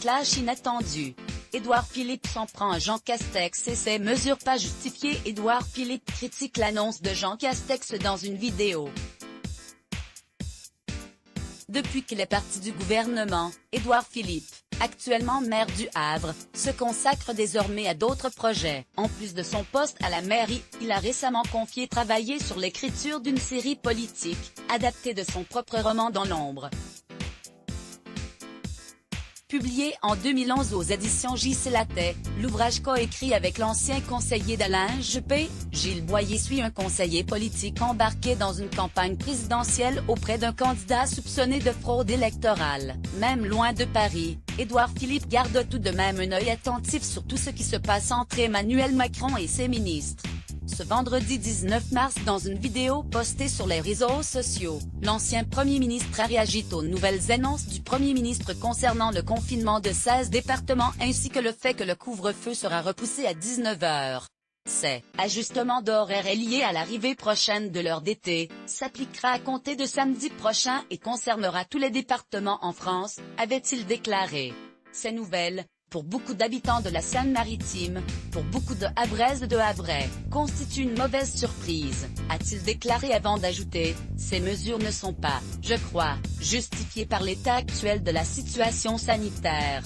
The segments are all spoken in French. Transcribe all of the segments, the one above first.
clash inattendu. Édouard Philippe s'en prend à Jean Castex et ses mesures pas justifiées. Édouard Philippe critique l'annonce de Jean Castex dans une vidéo. Depuis qu'il est parti du gouvernement, Édouard Philippe, actuellement maire du Havre, se consacre désormais à d'autres projets. En plus de son poste à la mairie, il a récemment confié travailler sur l'écriture d'une série politique, adaptée de son propre roman Dans l'ombre. Publié en 2011 aux éditions J.C. Lattès, l'ouvrage coécrit avec l'ancien conseiller d'Alain Juppé, Gilles Boyer suit un conseiller politique embarqué dans une campagne présidentielle auprès d'un candidat soupçonné de fraude électorale. Même loin de Paris, Édouard Philippe garde tout de même un œil attentif sur tout ce qui se passe entre Emmanuel Macron et ses ministres. Ce vendredi 19 mars, dans une vidéo postée sur les réseaux sociaux, l'ancien Premier ministre a réagi aux nouvelles annonces du Premier ministre concernant le confinement de 16 départements ainsi que le fait que le couvre-feu sera repoussé à 19 h. Cet ajustement d'horaire est lié à l'arrivée prochaine de l'heure d'été, s'appliquera à compter de samedi prochain et concernera tous les départements en France, avait-il déclaré. Ces nouvelles, pour beaucoup d'habitants de la Seine-Maritime, pour beaucoup de Havraises et de Havrais, constituent une mauvaise surprise, a-t-il déclaré avant d'ajouter « Ces mesures ne sont pas, je crois, justifiées par l'état actuel de la situation sanitaire ».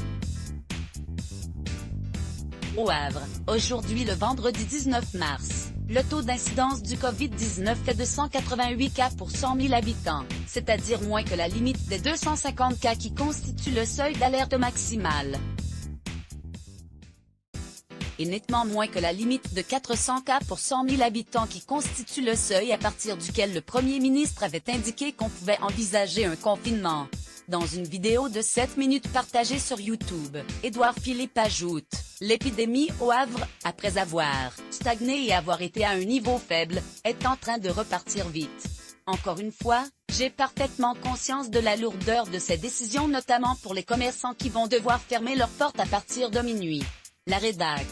Au Havre, aujourd'hui le vendredi 19 mars, le taux d'incidence du Covid-19 est de 188 cas pour 100 000 habitants, c'est-à-dire moins que la limite des 250 cas qui constitue le seuil d'alerte maximale. Et nettement moins que la limite de 400 cas pour 100 000 habitants qui constitue le seuil à partir duquel le Premier ministre avait indiqué qu'on pouvait envisager un confinement. Dans une vidéo de 7 minutes partagée sur YouTube, Édouard Philippe ajoute « L'épidémie au Havre, après avoir stagné et avoir été à un niveau faible, est en train de repartir vite. Encore une fois, j'ai parfaitement conscience de la lourdeur de ces décisions notamment pour les commerçants qui vont devoir fermer leurs portes à partir de minuit. » La rédac.